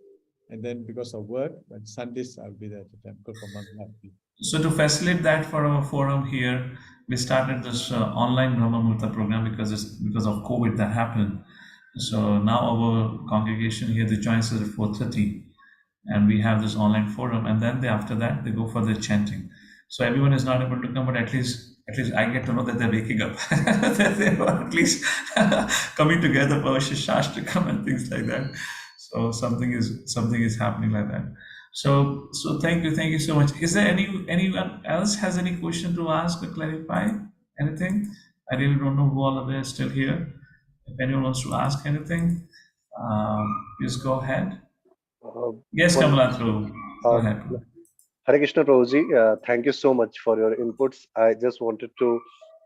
And then because of work, but Sundays I'll be there at the temple for Mangalarti. So to facilitate that for our forum here, we started this online Brahma Murta program because of COVID that happened. So now our congregation here, they join us at 4:30 and we have this online forum, and then after that they go for the chanting. So everyone is not able to come, but at least I get to know that they're waking up, that they are at least coming together for Shastakam and things like that. So something is happening like that. So thank you so much. Is there anyone else has any question to ask or clarify? Anything? I really don't know who all of them are still here. If anyone wants to ask anything, please go ahead. Yes, Kamalatru. Go ahead. Hare Krishna Prabhuji, thank you so much for your inputs. I just wanted to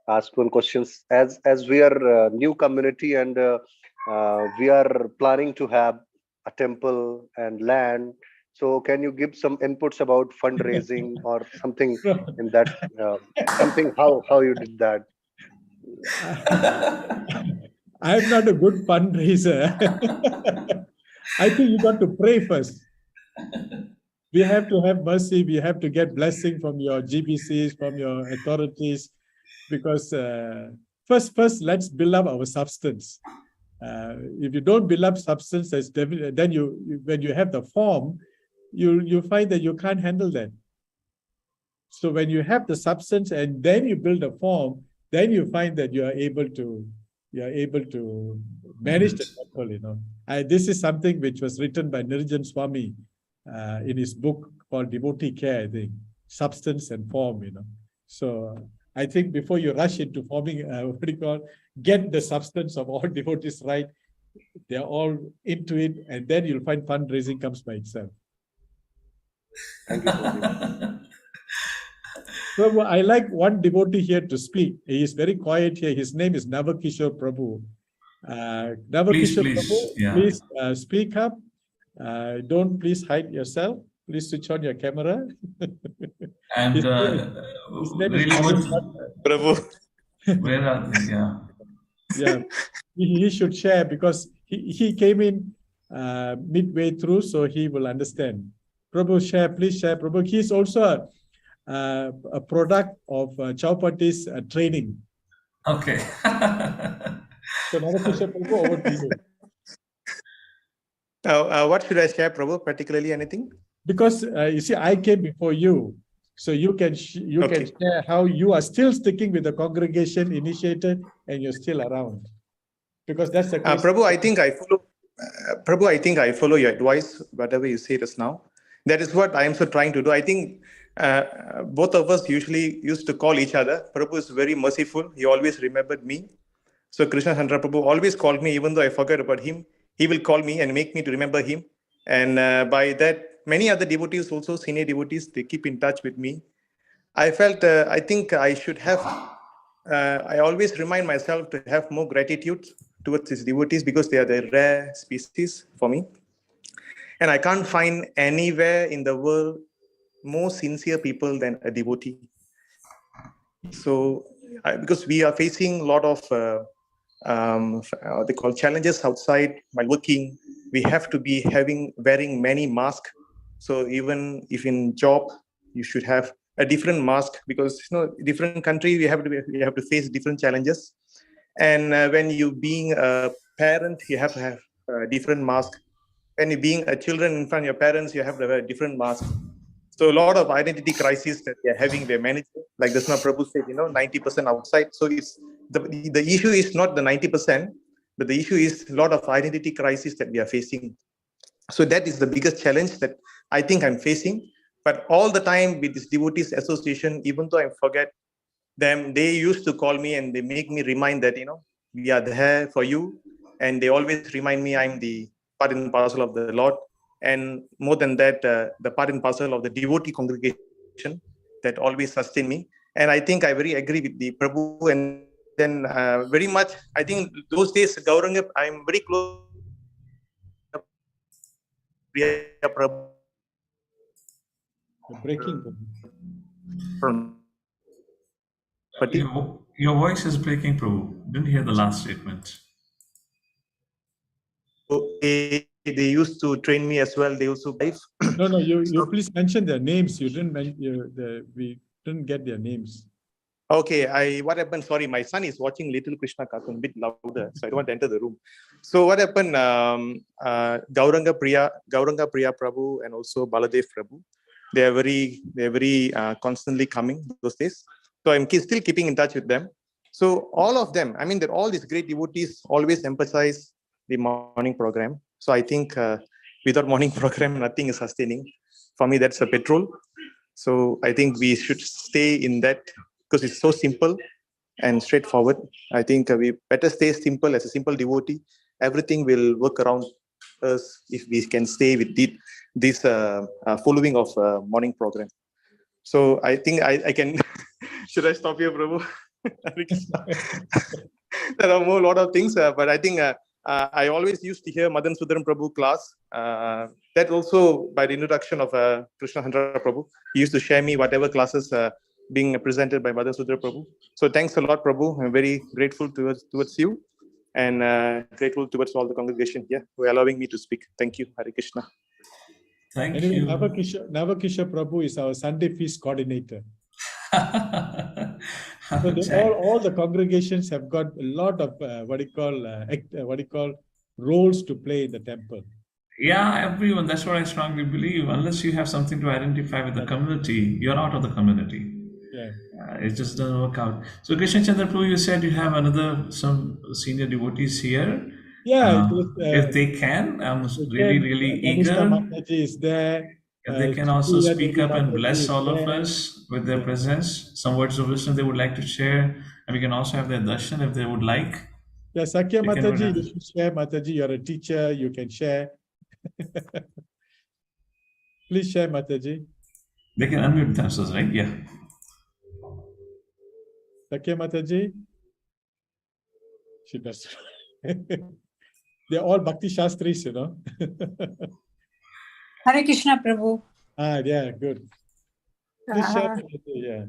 ask one question. As we are a new community and we are planning to have a temple and land, so can you give some inputs about fundraising or something in that, something how you did that? I'm not a good fundraiser. I think you got to pray first. We have to have mercy. We have to get blessing from your GBCs, from your authorities, because first let's build up our substance. If you don't build up substance, then when you have the form, you find that you can't handle that. So when you have the substance and then you build a form, then you find that you are able to manage the temple, this is something which was written by Nirjan Swami in his book called Devotee Care, I think, Substance and Form, So I think before you rush into forming, get the substance of all devotees right. They're all into it, and then you'll find fundraising comes by itself. Thank you, Prabhuji. So I like one devotee here to speak. He is very quiet here. His name is Navakishore Prabhu. Navakishore Prabhu, please speak up. Don't please hide yourself. Please switch on your camera. And his name really is Prabhu. where are they? Yeah. Yeah, he should share because he came in midway through, so he will understand. Prabhu, share, please share. Prabhu, he is also a product of Chaupati's training. Okay. So Navakishore Prabhu, over to you. What should I share, Prabhu? Particularly anything? Because you see, I came before you, so you can can share how you are still sticking with the congregation initiated and you're still around. Because that's the case. Prabhu, I think I follow. Prabhu, I think I follow your advice, whatever you say just now. That is what I am so trying to do. I think both of us usually used to call each other. Prabhu is very merciful. He always remembered me. So Krishnachandra Prabhu always called me, even though I forgot about him. He will call me and make me to remember him. And by that, many other devotees, also senior devotees, they keep in touch with me. I felt, I think I should have, I always remind myself to have more gratitude towards these devotees because they are the rare species for me. And I can't find anywhere in the world more sincere people than a devotee. So, because we are facing a lot of they call challenges outside while working, we have to be wearing many masks. So even if in job, you should have a different mask because different country we have to face different challenges. And when you being a parent, you have to have a different mask. When you being a children in front of your parents, you have to have a different mask. So a lot of identity crises that they're having, they're managing. Like Dasna Prabhu said, 90% outside. So it's the issue is not the 90%, but the issue is a lot of identity crisis that we are facing. So that is the biggest challenge that I think I'm facing. But all the time with this devotees association, even though I forget them, they used to call me and they make me remind that, we are there for you. And they always remind me I'm the part and parcel of the Lord. And more than that, the part and parcel of the devotee congregation that always sustain me. And I think I very agree with the Prabhu. And then very much, I think those days, Gauranga, I'm very close to Priya Prabhu. Breaking. Your voice is breaking, Prabhu. Didn't hear the last statement. They used to train me as well. They also No, you please mention their names. You didn't we didn't get their names. Okay, what happened? Sorry, my son is watching Little Krishna cartoon a bit louder, so I don't want to enter the room. So what happened? Gauranga Priya Prabhu and also Baladev Prabhu, they are very constantly coming those days. So I'm still keeping in touch with them. So all of them, I mean, that all these great devotees always emphasize the morning program. So I think without morning program, nothing is sustaining. For me, that's a petrol. So I think we should stay in that because it's so simple and straightforward. I think we better stay simple as a simple devotee. Everything will work around us if we can stay with this following of morning program. So I think I can. Should I stop here, Prabhu? There are a lot of things, but I think I always used to hear Madan Sudaran Prabhu class. That also by the introduction of Krishnachandra Prabhu, he used to share me whatever classes being presented by Madan Sudaran Prabhu. So thanks a lot, Prabhu. I'm very grateful towards you and grateful towards all the congregation here for allowing me to speak. Thank you, Hare Krishna. Thank you. Navakishore Prabhu is our Sunday feast coordinator. So all the congregations have got a lot of roles to play in the temple. Yeah, everyone. That's what I strongly believe. Unless you have something to identify with the community, you're out of the community. Yeah. It just doesn't work out. So Krishnachandra Pr, you said you have some senior devotees here. Yeah, If they can, I'm really, again, really Danishta eager. Mataji is there. If they can also Priya speak Devi up and Mataji bless is all of there. us with their Yeah. presence, some words of wisdom they would like to share, and we can also have their darshan if they would like. Yeah, Sakya They can Mataji, you should share. Mataji, you're a teacher, you can share. Please share, Mataji. They can unmute themselves, right? Yeah. Sakya Mataji. She does. They're all Bhakti Shastris, you know. Hare Krishna, Prabhu. Yeah, good. Please share, Mataji, yeah.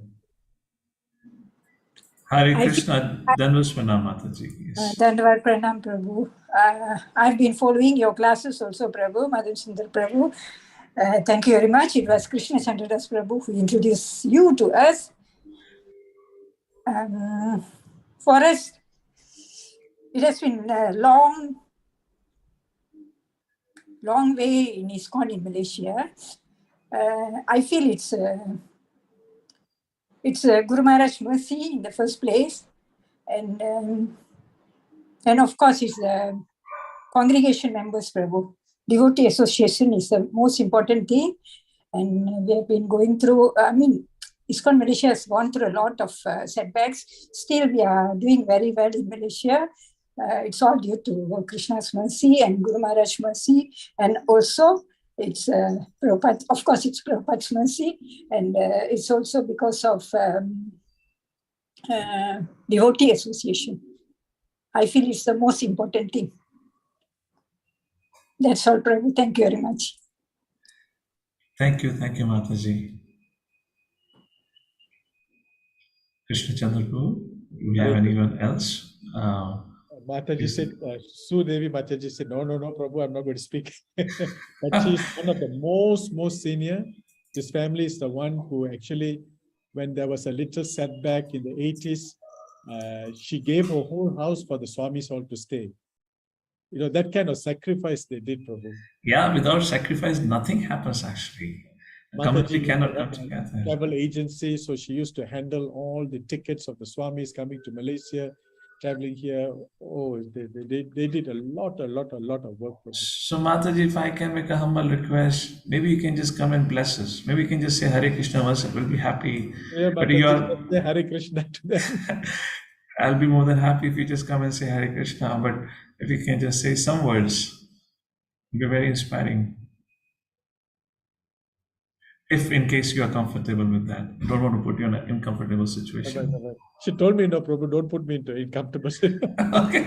Hare Krishna, Danvasmana Mataji. Yes. Dandavad Pranam, Prabhu. I've been following your classes also, Prabhu, Madhu Sundar Prabhu. Thank you very much. It was Krishnachandra Prabhu who introduced you to us. For us, it has been a long way in Iskcon in Malaysia. I feel it's Guru Maharaj's mercy in the first place, and of course it's the congregation members, Prabhu. Devotee association is the most important thing, and we have been going through. Iskcon Malaysia has gone through a lot of setbacks. Still, we are doing very well in Malaysia. It's all due to Krishna's mercy and Guru Maharaj's mercy, and also it's Prabhupada. Of course, it's Prabhupada's mercy, and it's also because of devotee association. I feel it's the most important thing. That's all, Prabhu. Thank you very much. Thank you, Mataji. Krishnachandra Pr, do we have anyone else? Mataji said, Sue Devi Mataji said, no, Prabhu, I'm not going to speak. But she's one of the most senior. This family is the one who actually, when there was a little setback in the 80s, she gave her whole house for the Swamis all to stay. You know, that kind of sacrifice they did, Prabhu. Yeah, without sacrifice, nothing happens actually. The community cannot come together. Travel agency, so she used to handle all the tickets of the Swamis coming to Malaysia, traveling here. Oh, they did a lot of work. So Mataji, if I can make a humble request, maybe you can just come and bless us. Maybe you can just say Hare Krishna once, we'll be happy. Yeah, but you are say Hare Krishna to them. I'll be more than happy if you just come and say Hare Krishna, but if you can just say some words, it'll be very inspiring. If in case you are comfortable with that, I don't want to put you in an uncomfortable situation. She told me, no, Prabhu, don't put me into uncomfortable situation. Okay.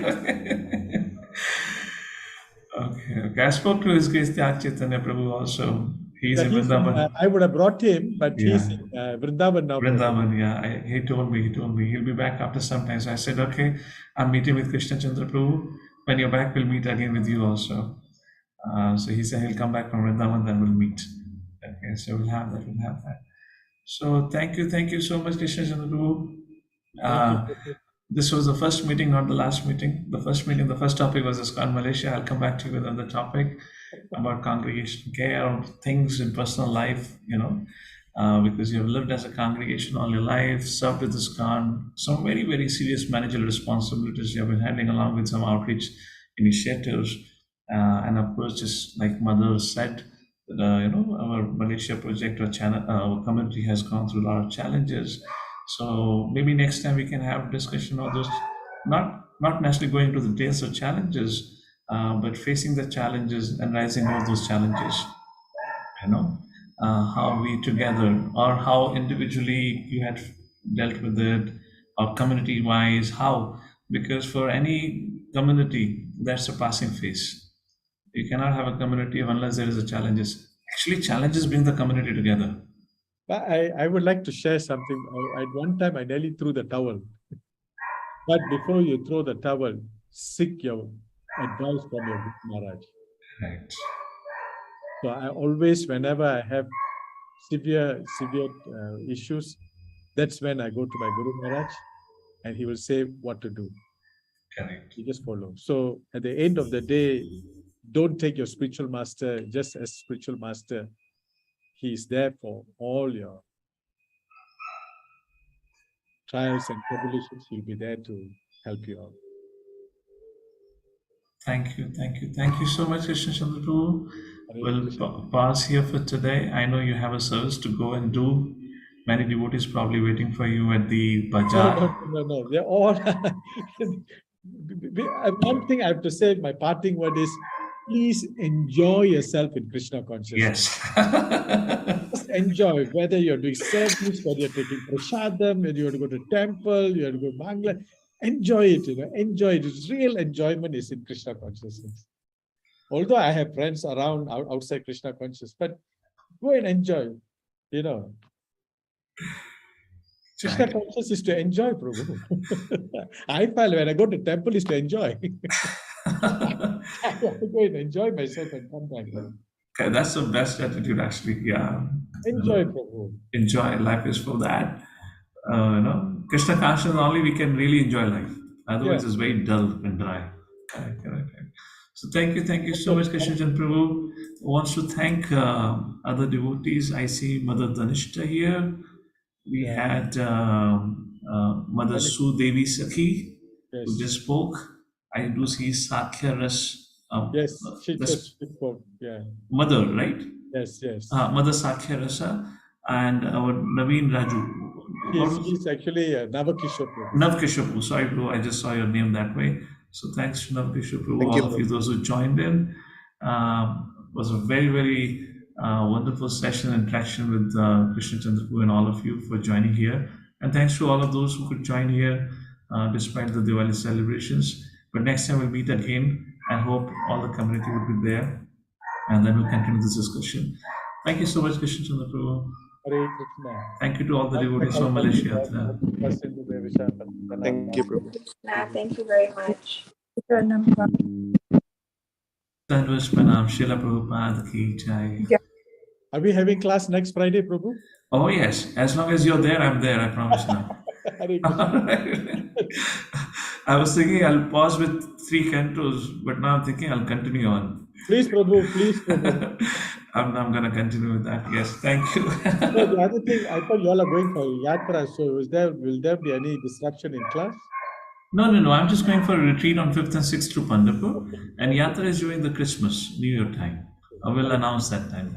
I spoke to His Grace Chaitanya Prabhu also. He's in Vrindavan. I would have brought him, but he's in Vrindavan now. Vrindavan, yeah. He told me he'll be back after some time. So I said, okay, I'm meeting with Krishnachandra Pr. When you're back, we'll meet again with you also. So he said he'll come back from Vrindavan, then we'll meet. Okay, so we'll have that. So thank you so much, Krishnachandra Pr. This was the first meeting, not the last meeting. The first topic was Iskcon Malaysia. I'll come back to you with another topic about congregation care, things in personal life, because you have lived as a congregation all your life, served with Iskcon, some very, very serious managerial responsibilities you have been handling along with some outreach initiatives. And of course, just like Mother said, our Malaysia project or channel, our community has gone through a lot of challenges. So maybe next time we can have discussion of those, not necessarily going into the details of challenges, but facing the challenges and rising over those challenges. How we together, or how individually you had dealt with it, or community-wise, how? Because for any community, that's a passing phase. You cannot have a community unless there is a challenges. Actually, challenges bring the community together. I would like to share something. At one time, I nearly threw the towel. But before you throw the towel, seek your advice from your Guru Maharaj. Right. So I always, whenever I have severe issues, that's when I go to my Guru Maharaj, and he will say what to do. Correct. You just follow. So at the end of the day, don't take your spiritual master just as spiritual master. He is there for all your trials and tribulations, he'll be there to help you out. Thank you, thank you, thank you so much, Krishnachandra Pr. Hare We'll Krishna. pause here for today. I know you have a service to go and do. Many devotees probably waiting for you at the bazaar. No. They're all. One thing I have to say, my parting word is, please enjoy yourself in Krishna consciousness. Yes. Just enjoy, whether you're doing service, whether you're taking prasadam, whether you want to go to temple, you want to go Bangla. Enjoy it, enjoy it. It's real enjoyment is in Krishna consciousness. Although I have friends around outside Krishna consciousness, but go and enjoy, Krishna consciousness is to enjoy, Prabhu. I feel when I go to temple is to enjoy. I want to go and enjoy myself and come back. Okay, that's the best attitude, actually. Yeah. Enjoy, Prabhu. Enjoy. Life is for that. Krishna consciousness only we can really enjoy life. Otherwise, it's very dull and dry. Correct. So thank you so much, Krishnachandra Pr. Wants to thank other devotees. I see Mother Dhanishta here. We had Mother Su Devi Sakhi, who just spoke. I do see Sakya Ras. Yes, she just spoke. Yeah. Mother, right? Yes. Mother Sakya Rasa and our Naveen Raju. He's actually Navakishore. Navkishore. Sorry, bro, I just saw your name that way. So thanks to Navkishore, all of you, those who joined in. Was a very, very wonderful session interaction with Krishnachandra Pr and all of you for joining here. And thanks to all of those who could join here despite the Diwali celebrations. But next time we'll meet again and hope all the community will be there. And then we'll continue this discussion. Thank you so much, Krishnachandra Pr. Hare Krishna. Thank you to all the devotees from Malaysia. Thank you, Prabhu. Thank you very much. Dandavat Pranam, Srila Prabhupada ki jai. Are we having class next Friday, Prabhu? Oh yes, as long as you're there, I'm there, I promise now. Hare Krishna. I was thinking I'll pause with 3 cantos, but now I'm thinking I'll continue on. Please, Prabhu, please, Prabhu. I'm going to continue with that. Yes, thank you. So the other thing, I thought you all are going for Yatra. So will there be any disruption in class? No. I'm just going for a retreat on 5th and 6th to Pandharpur. And Yatra is during the Christmas, New Year time. I will announce that time.